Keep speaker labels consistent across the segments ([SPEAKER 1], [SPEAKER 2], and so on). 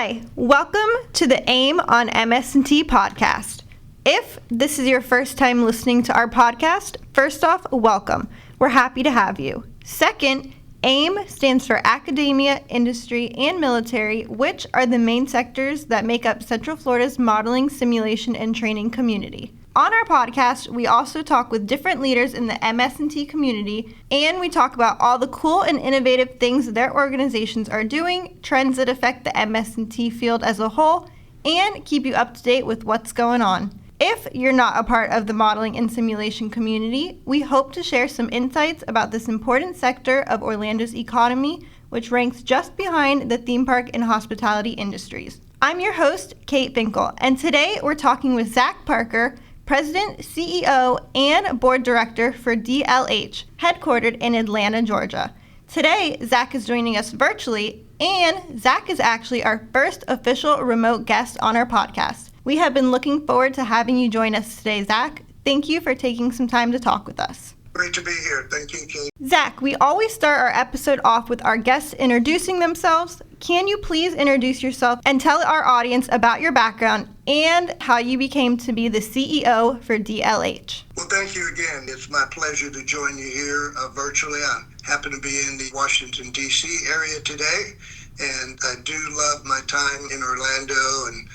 [SPEAKER 1] Hi, welcome to the AIM on MS&T podcast. If this is your first time listening to our podcast, first off, welcome. We're happy to have you. Second, AIM stands for Academia, Industry, and Military, which are the main sectors that make up Central Florida's modeling, simulation, and training community. On our podcast, we also talk with different leaders in the MS&T community, and we talk about all the cool and innovative things their organizations are doing, trends that affect the MS&T field as a whole, and keep you up to date with what's going on. If you're not a part of the modeling and simulation community, we hope to share some insights about this important sector of Orlando's economy, which ranks just behind the theme park and hospitality industries. I'm your host, Kate Finkel, and today we're talking with Zach Parker, President, CEO, and Board Director for DLH, headquartered in Atlanta, Georgia. Today, Zach is joining us virtually, and Zach is actually our first official remote guest on our podcast. We have been looking forward to having you join us today, Zach. Thank you for taking some time to talk with us.
[SPEAKER 2] Great to be here. Thank you, Kate.
[SPEAKER 1] Zach, we always start our episode off with our guests introducing themselves. Can you please introduce yourself and tell our audience about your background and how you became to be the CEO for DLH?
[SPEAKER 2] Well, thank you again. It's my pleasure to join you here virtually. I happen to be in the Washington, D.C. area today, and I do love my time in Orlando, and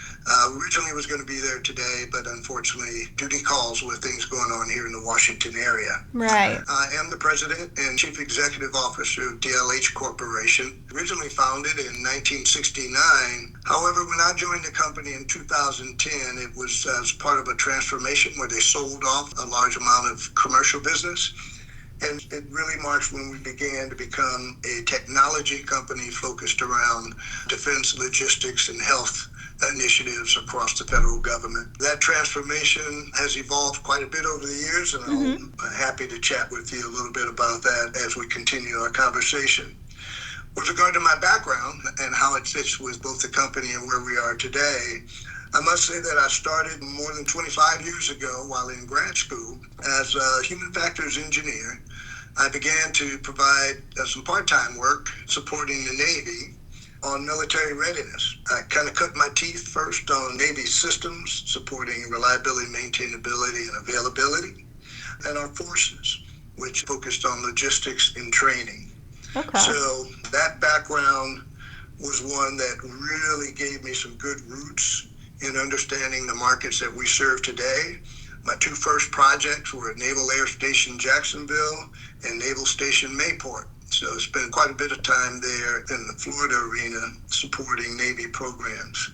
[SPEAKER 2] originally was going to be there today, but unfortunately, duty calls with things going on here in the Washington area.
[SPEAKER 1] Right.
[SPEAKER 2] I am the President and Chief Executive Officer of DLH Corporation, originally founded in 1969. However, when I joined the company in 2010, it was as part of a transformation where they sold off a large amount of commercial business. And it really marks when we began to become a technology company focused around defense, logistics, and health initiatives across the federal government. That transformation has evolved quite a bit over the years, and I'm happy to chat with you a little bit about that as we continue our conversation. With regard to my background and how it fits with both the company and where we are today, I must say that I started more than 25 years ago while in grad school as a human factors engineer. I began to provide some part-time work supporting the Navy on military readiness. I kind of cut my teeth first on Navy systems, supporting reliability, maintainability, and availability, and our forces, which focused on logistics and training.
[SPEAKER 1] Okay.
[SPEAKER 2] So that background was one that really gave me some good roots in understanding the markets that we serve today. My two first projects were at Naval Air Station Jacksonville and Naval Station Mayport. So I spent quite a bit of time there in the Florida arena supporting Navy programs.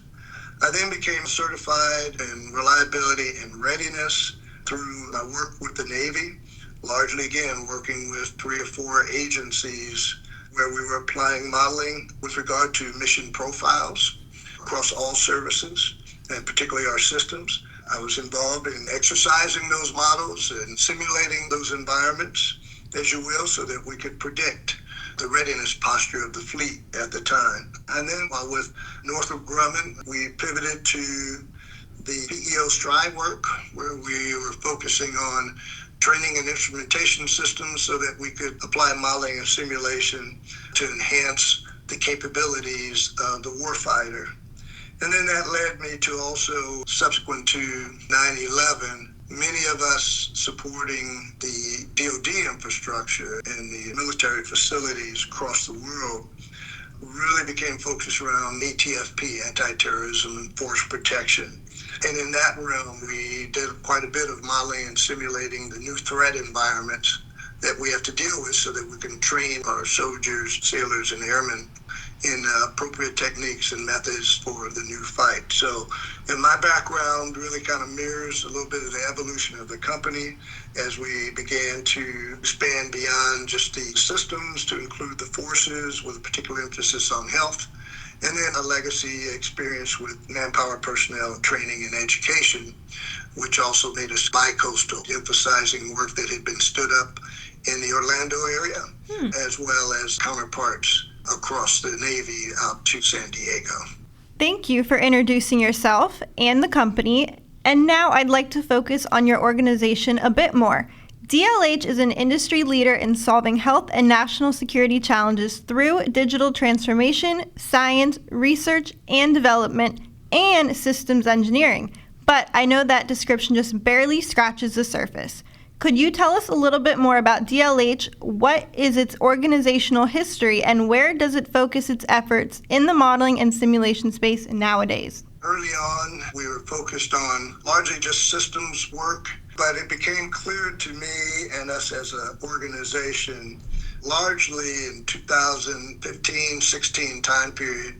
[SPEAKER 2] I then became certified in reliability and readiness through my work with the Navy, largely again working with 3 or 4 agencies where we were applying modeling with regard to mission profiles across all services, and particularly our systems. I was involved in exercising those models and simulating those environments, as you will, so that we could predict the readiness posture of the fleet at the time. And then while with Northrop Grumman, we pivoted to the PEO Stride work, where we were focusing on training and instrumentation systems so that we could apply modeling and simulation to enhance the capabilities of the warfighter. And then that led me to also, subsequent to 9/11, many of us supporting the DoD infrastructure and the military facilities across the world really became focused around ATFP, anti-terrorism and force protection. And in that realm, we did quite a bit of modeling and simulating the new threat environments that we have to deal with so that we can train our soldiers, sailors, and airmen in appropriate techniques and methods for the new fight. So in my background really kind of mirrors a little bit of the evolution of the company as we began to expand beyond just the systems to include the forces with a particular emphasis on health, and then a legacy experience with manpower personnel training and education, which also made us bi-coastal, emphasizing work that had been stood up in the Orlando area, as well as counterparts across the Navy out to San Diego.
[SPEAKER 1] Thank you for introducing yourself and the company. And now I'd like to focus on your organization a bit more. DLH is an industry leader in solving health and national security challenges through digital transformation, science, research and development, and systems engineering. But I know that description just barely scratches the surface. Could you tell us a little bit more about DLH? What is its organizational history, and where does it focus its efforts in the modeling and simulation space nowadays?
[SPEAKER 2] Early on, we were focused on largely just systems work, but it became clear to me and us as an organization, largely in 2015-16 time period,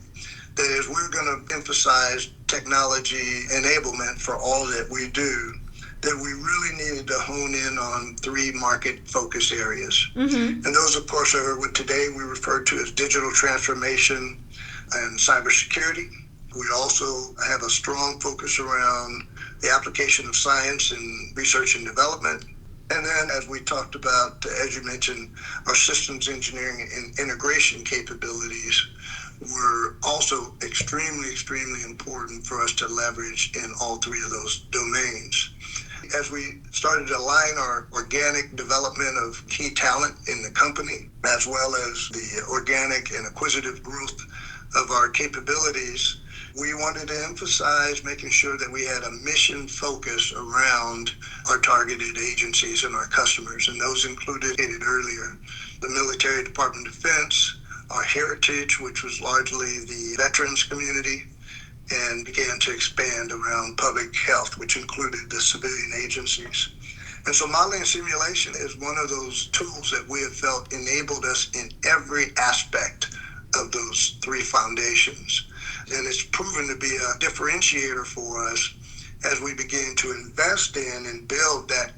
[SPEAKER 2] that is, we're going to emphasize technology enablement for all that we do, that we really needed to hone in on three market focus areas. And those, of course, are what today we refer to as digital transformation and cybersecurity. We also have a strong focus around the application of science in research and development. And then, as we talked about, as you mentioned, our systems engineering and integration capabilities were also extremely, extremely important for us to leverage in all three of those domains. As we started to align our organic development of key talent in the company, as well as the organic and acquisitive growth of our capabilities, we wanted to emphasize making sure that we had a mission focus around our targeted agencies and our customers. And those included, earlier, the Military Department of Defense, our heritage, which was largely the veterans community, and began to expand around public health, which included the civilian agencies. And so modeling and simulation is one of those tools that we have felt enabled us in every aspect of those three foundations. And it's proven to be a differentiator for us as we begin to invest in and build that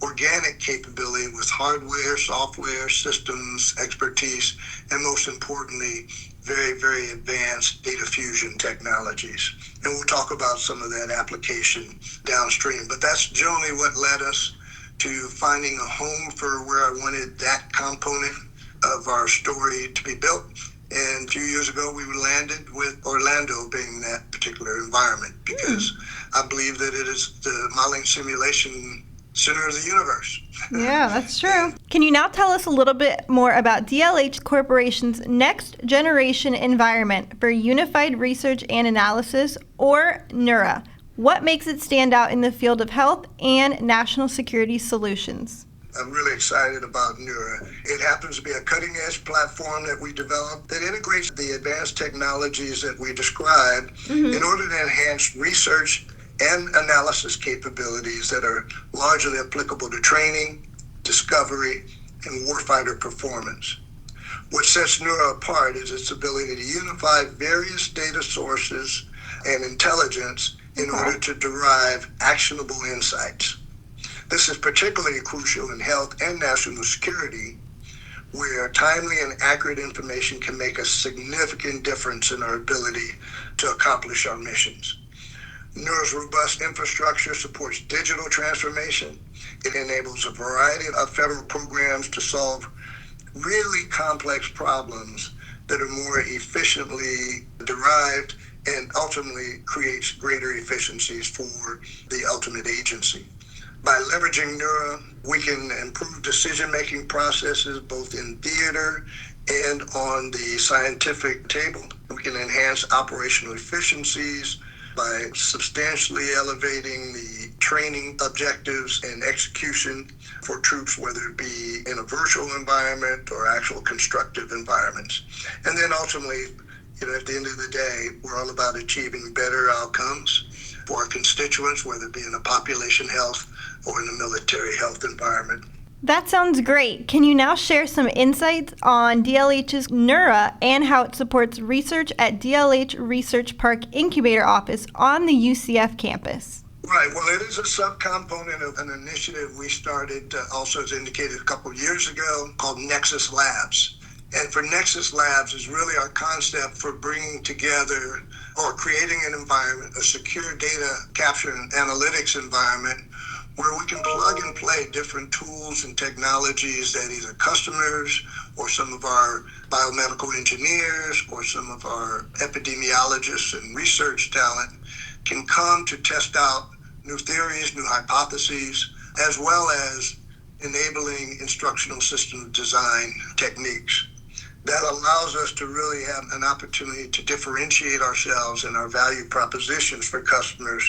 [SPEAKER 2] organic capability with hardware, software, systems, expertise, and most importantly, very, very advanced data fusion technologies. And we'll talk about some of that application downstream. But that's generally what led us to finding a home for where I wanted that component of our story to be built. And a few years ago, we landed with Orlando being that particular environment because I believe that it is the modeling simulation center of the universe.
[SPEAKER 1] Yeah, that's true. Can you now tell us a little bit more about DLH Corporation's next generation environment for unified research and analysis, or NEURA? What makes it stand out in the field of health and national security solutions?
[SPEAKER 2] I'm really excited about NEURA. It happens to be a cutting-edge platform that we developed that integrates the advanced technologies that we described in order to enhance research and analysis capabilities that are largely applicable to training, discovery, and warfighter performance. What sets NEURA apart is its ability to unify various data sources and intelligence in order to derive actionable insights. This is particularly crucial in health and national security, where timely and accurate information can make a significant difference in our ability to accomplish our missions. NEURA's robust infrastructure supports digital transformation. It enables a variety of federal programs to solve really complex problems that are more efficiently derived and ultimately creates greater efficiencies for the ultimate agency. By leveraging NEURA, we can improve decision-making processes both in theater and on the scientific table. We can enhance operational efficiencies by substantially elevating the training objectives and execution for troops, whether it be in a virtual environment or actual constructive environments. And then ultimately, at the end of the day, we're all about achieving better outcomes for our constituents, whether it be in a population health or in a military health environment.
[SPEAKER 1] That sounds great. Can you now share some insights on DLH's NEURA and how it supports research at DLH Research Park Incubator Office on the UCF campus?
[SPEAKER 2] Right. Well, it is a subcomponent of an initiative we started, also as indicated a couple of years ago, called Nexus Labs. And for Nexus Labs is really our concept for bringing together or creating an environment, a secure data capture and analytics environment, where we can plug and play different tools and technologies that either customers or some of our biomedical engineers or some of our epidemiologists and research talent can come to test out new theories, new hypotheses, as well as enabling instructional system design techniques. That allows us to really have an opportunity to differentiate ourselves and our value propositions for customers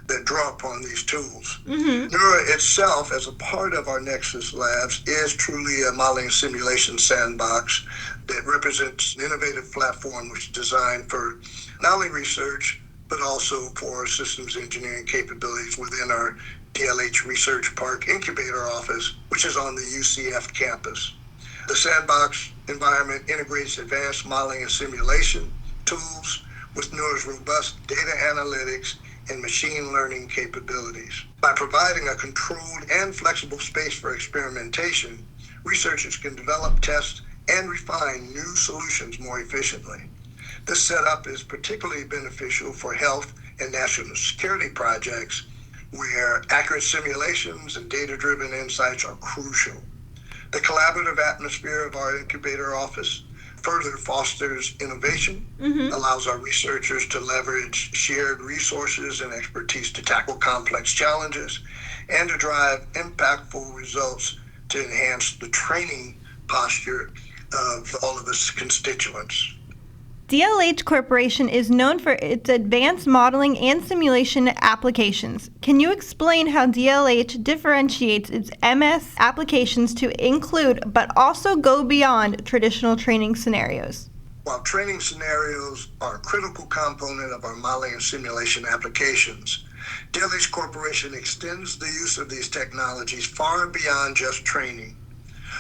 [SPEAKER 2] that draw upon these tools. Neura itself, as a part of our Nexus Labs, is truly a modeling and simulation sandbox that represents an innovative platform which is designed for not only research, but also for systems engineering capabilities within our DLH Research Park Incubator Office, which is on the UCF campus. The sandbox environment integrates advanced modeling and simulation tools with Neura's robust data analytics and machine learning capabilities. By providing a controlled and flexible space for experimentation, researchers can develop, test, and refine new solutions more efficiently. This setup is particularly beneficial for health and national security projects where accurate simulations and data-driven insights are crucial. The collaborative atmosphere of our incubator office further fosters innovation, allows our researchers to leverage shared resources and expertise to tackle complex challenges, and to drive impactful results to enhance the training posture of all of its constituents.
[SPEAKER 1] DLH Corporation is known for its advanced modeling and simulation applications. Can you explain how DLH differentiates its MS applications to include but also go beyond traditional training scenarios?
[SPEAKER 2] While training scenarios are a critical component of our modeling and simulation applications, DLH Corporation extends the use of these technologies far beyond just training.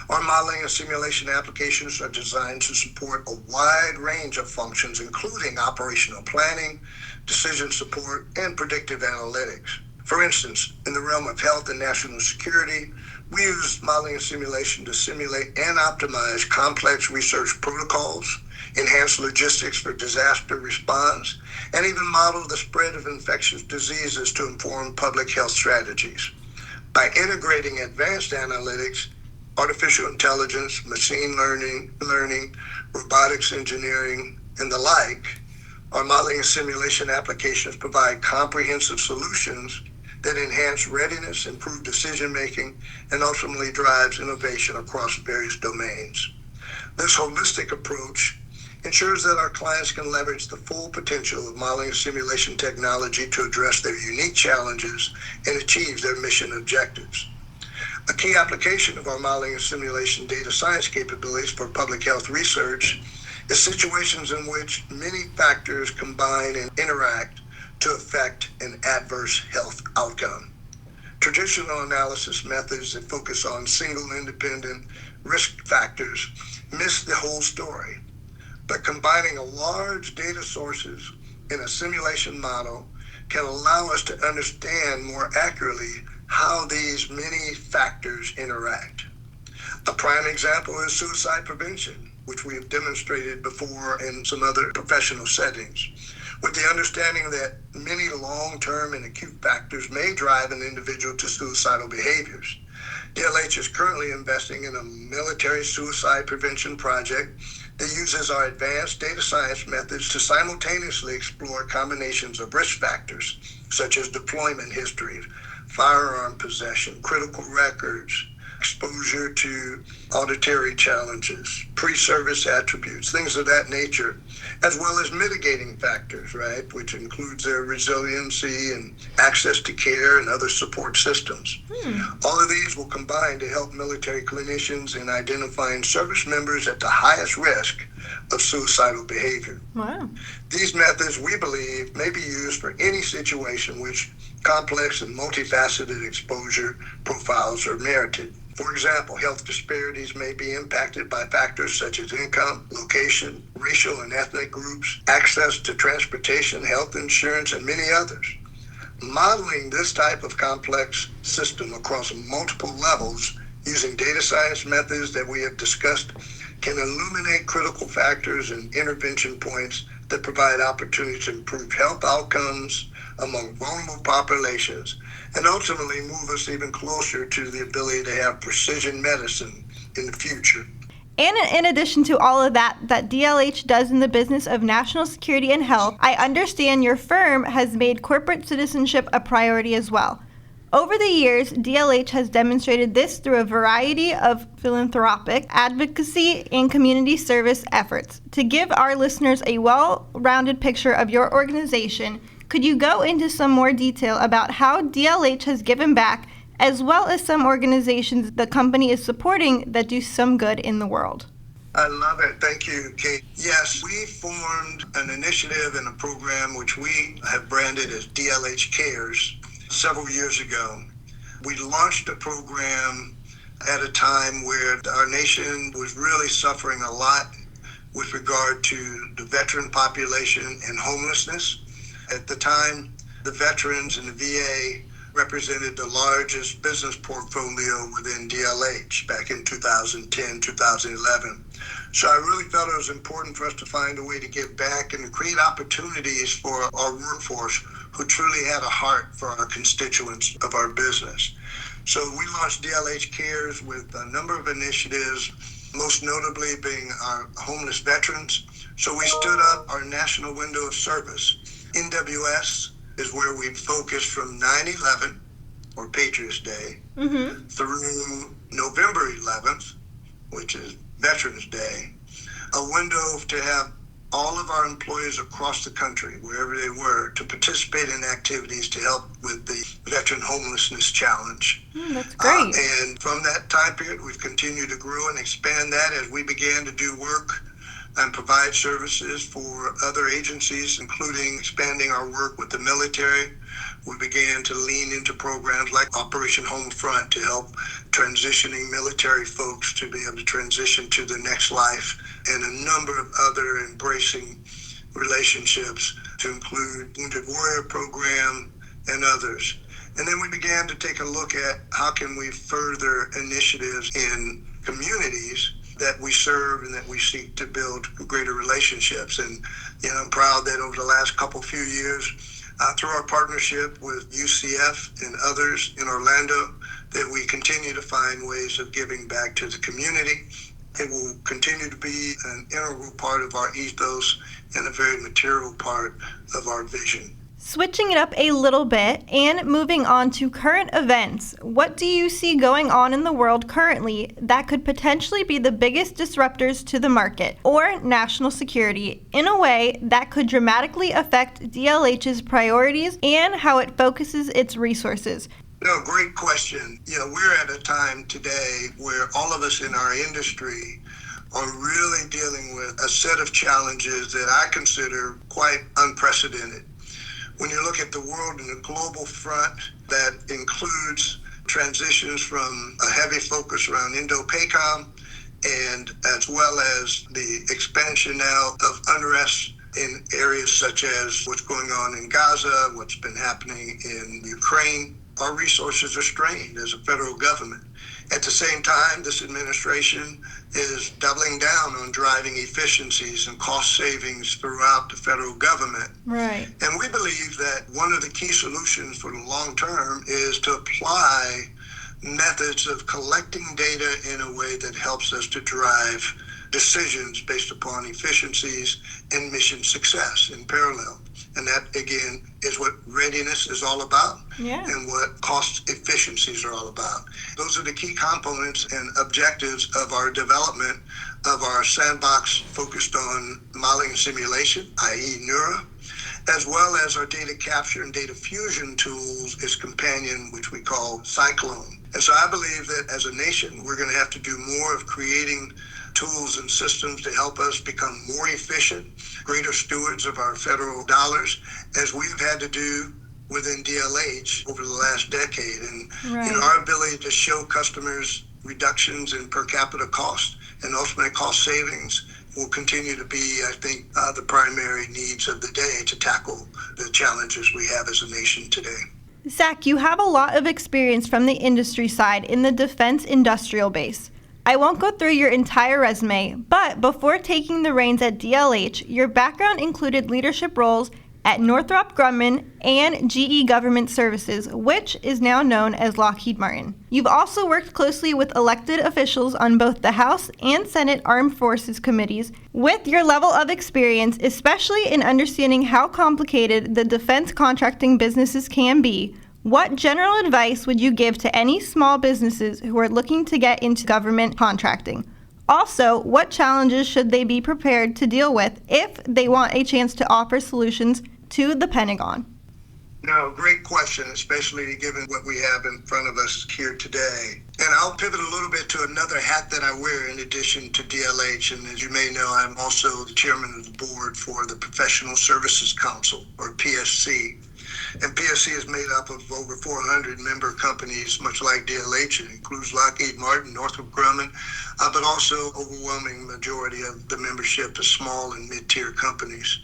[SPEAKER 2] Our modeling and simulation applications are designed to support a wide range of functions, including operational planning, decision support, and predictive analytics. For instance, in the realm of health and national security, we use modeling and simulation to simulate and optimize complex research protocols, enhance logistics for disaster response, and even model the spread of infectious diseases to inform public health strategies. By integrating advanced analytics, artificial intelligence, machine learning, robotics engineering, and the like, our modeling and simulation applications provide comprehensive solutions that enhance readiness, improve decision-making, and ultimately drives innovation across various domains. This holistic approach ensures that our clients can leverage the full potential of modeling and simulation technology to address their unique challenges and achieve their mission objectives. A key application of our modeling and simulation data science capabilities for public health research is situations in which many factors combine and interact to affect an adverse health outcome. Traditional analysis methods that focus on single independent risk factors miss the whole story. But combining a large data sources in a simulation model can allow us to understand more accurately how these many factors interact. A prime example is suicide prevention, which we have demonstrated before in some other professional settings. With the understanding that many long-term and acute factors may drive an individual to suicidal behaviors, DLH is currently investing in a military suicide prevention project that uses our advanced data science methods to simultaneously explore combinations of risk factors, such as deployment history, firearm possession, critical records, exposure to auditory challenges, pre-service attributes, things of that nature, as well as mitigating factors, right, which includes their resiliency and access to care and other support systems. All of these will combine to help military clinicians in identifying service members at the highest risk of suicidal behavior.
[SPEAKER 1] Wow.
[SPEAKER 2] These methods, we believe, may be used for any situation which complex and multifaceted exposure profiles are merited. For example, health disparities may be impacted by factors such as income, location, racial and ethnic groups, access to transportation, health insurance, and many others. Modeling this type of complex system across multiple levels using data science methods that we have discussed can illuminate critical factors and intervention points that provide opportunities to improve health outcomes among vulnerable populations and ultimately move us even closer to the ability to have precision medicine in the future.
[SPEAKER 1] And in addition to all of that DLH does in the business of national security and health, I understand your firm has made corporate citizenship a priority as well. Over the years, DLH has demonstrated this through a variety of philanthropic, advocacy, and community service efforts. To give our listeners a well-rounded picture of your organization, could you go into some more detail about how DLH has given back, as well as some organizations the company is supporting that do some good in the world?
[SPEAKER 2] I love it. Thank you, Kate. Yes, we formed an initiative and a program which we have branded as DLH Cares several years ago. We launched a program at a time where our nation was really suffering a lot with regard to the veteran population and homelessness. At the time, the veterans and the VA represented the largest business portfolio within DLH back in 2010, 2011. So I really felt it was important for us to find a way to give back and to create opportunities for our workforce who truly had a heart for our constituents of our business. So we launched DLH Cares with a number of initiatives, most notably being our homeless veterans. So we stood up our National Window of Service. NWS is where we focused from 9/11, or Patriots Day, through November 11th, which is Veterans Day, a window to have all of our employees across the country, wherever they were, to participate in activities to help with the veteran homelessness challenge.
[SPEAKER 1] That's great.
[SPEAKER 2] And from that time period, we've continued to grow and expand that as we began to do work and provide services for other agencies, including expanding our work with the military. We began to lean into programs like Operation Home Front to help transitioning military folks to be able to transition to the next life, and a number of other embracing relationships to include Wounded Warrior Program and others. And then we began to take a look at how can we further initiatives in communities that we serve and that we seek to build greater relationships. And I'm proud that over the last few years, through our partnership with UCF and others in Orlando, that we continue to find ways of giving back to the community. It will continue to be an integral part of our ethos and a very material part of our vision.
[SPEAKER 1] Switching it up a little bit and moving on to current events, what do you see going on in the world currently that could potentially be the biggest disruptors to the market or national security in a way that could dramatically affect DLH's priorities and how it focuses its resources?
[SPEAKER 2] No, great question. We're at a time today where all of us in our industry are really dealing with a set of challenges that I consider quite unprecedented. When you look at the world in a global front, that includes transitions from a heavy focus around Indo-PACOM, and as well as the expansion now of unrest in areas such as what's going on in Gaza, what's been happening in Ukraine. Our resources are strained as a federal government. At the same time, this administration is doubling down on driving efficiencies and cost savings throughout the federal government.
[SPEAKER 1] Right.
[SPEAKER 2] And we believe that one of the key solutions for the long term is to apply methods of collecting data in a way that helps us to drive decisions based upon efficiencies and mission success in parallel. And that, again, is what readiness is all about, and what cost efficiencies are all about. Those are the key components and objectives of our development of our sandbox focused on modeling and simulation, i.e. NEURA, as well as our data capture and data fusion tools, its companion, which we call Cyclone. And so I believe that as a nation, we're going to have to do more of creating tools and systems to help us become more efficient, greater stewards of our federal dollars, as we've had to do within DLH over the last decade. And our ability to show customers reductions in per capita cost and ultimately cost savings will continue to be, I think, the primary needs of the day to tackle the challenges we have as a nation today.
[SPEAKER 1] Zach, you have a lot of experience from the industry side in the defense industrial base. I won't go through your entire resume, but before taking the reins at DLH, your background included leadership roles at Northrop Grumman and GE Government Services, which is now known as Lockheed Martin. You've also worked closely with elected officials on both the House and Senate Armed Forces committees. With your level of experience, especially in understanding how complicated the defense contracting businesses can be, What general advice would you give to any small businesses who are looking to get into government contracting? Also, what challenges should they be prepared to deal with if they want a chance to offer solutions to the Pentagon?
[SPEAKER 2] No, great question, especially given what we have in front of us here today. And I'll pivot a little bit to another hat that I wear in addition to DLH. And as you may know, I'm also the chairman of the board for the Professional Services Council, or PSC. And PSC is made up of over 400 member companies, much like DLH. It includes Lockheed Martin, Northrop Grumman, but also overwhelming majority of the membership is small and mid-tier companies.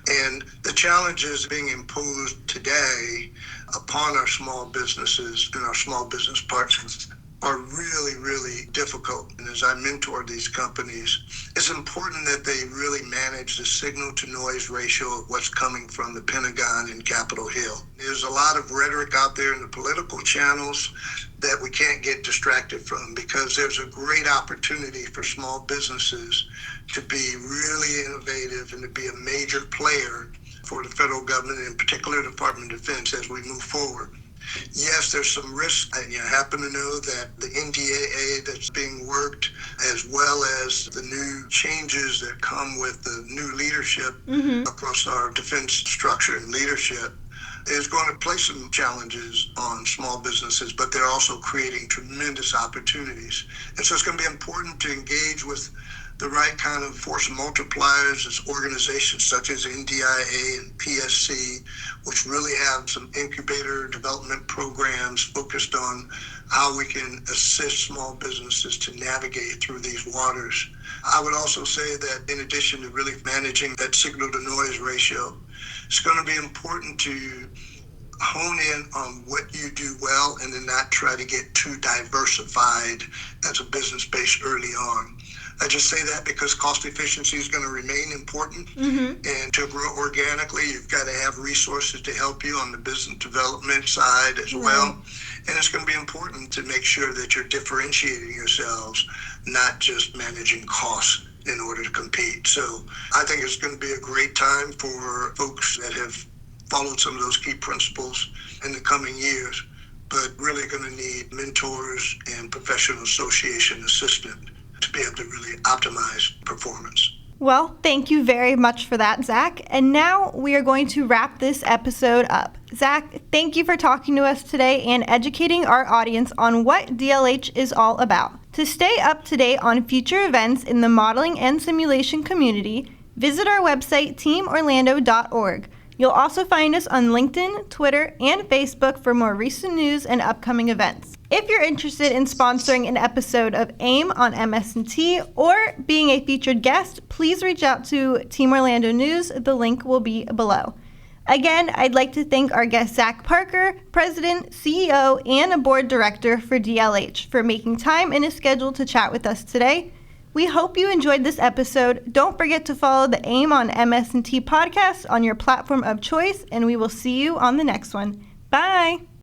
[SPEAKER 2] And the challenges being imposed today upon our small businesses and our small business partners are really, really difficult. And as I mentor these companies, it's important that they really manage the signal-to-noise ratio of what's coming from the Pentagon and Capitol Hill. There's a lot of rhetoric out there in the political channels that we can't get distracted from, because there's a great opportunity for small businesses to be really innovative and to be a major player for the federal government, and in particular Department of Defense, as we move forward. Yes, there's some risk. I happen to know that the NDAA that's being worked, as well as the new changes that come with the new leadership across our defense structure and leadership, is going to place some challenges on small businesses, but they're also creating tremendous opportunities. And so it's going to be important to engage with the right kind of force multipliers as organizations such as NDIA and PSC, which really have some incubator development programs focused on how we can assist small businesses to navigate through these waters. I would also say that in addition to really managing that signal to noise ratio, it's going to be important to hone in on what you do well and then not try to get too diversified as a business base early on. I just say that because cost efficiency is going to remain important. And to grow organically, you've got to have resources to help you on the business development side as well. And it's going to be important to make sure that you're differentiating yourselves, not just managing costs in order to compete. So I think it's going to be a great time for folks that have followed some of those key principles in the coming years, but really going to need mentors and professional association assistance to be able to really optimize performance.
[SPEAKER 1] Well, thank you very much for that, Zach. And now we are going to wrap this episode up. Zach, thank you for talking to us today and educating our audience on what DLH is all about. To stay up to date on future events in the modeling and simulation community, visit our website, teamorlando.org. You'll also find us on LinkedIn, Twitter, and Facebook for more recent news and upcoming events. If you're interested in sponsoring an episode of AIM on MS&T or being a featured guest, please reach out to Team Orlando News. The link will be below. Again, I'd like to thank our guest Zach Parker, President, CEO, and a Board Director for DLH, for making time in his schedule to chat with us today. We hope you enjoyed this episode. Don't forget to follow the AIM on MS&T podcast on your platform of choice, and we will see you on the next one. Bye!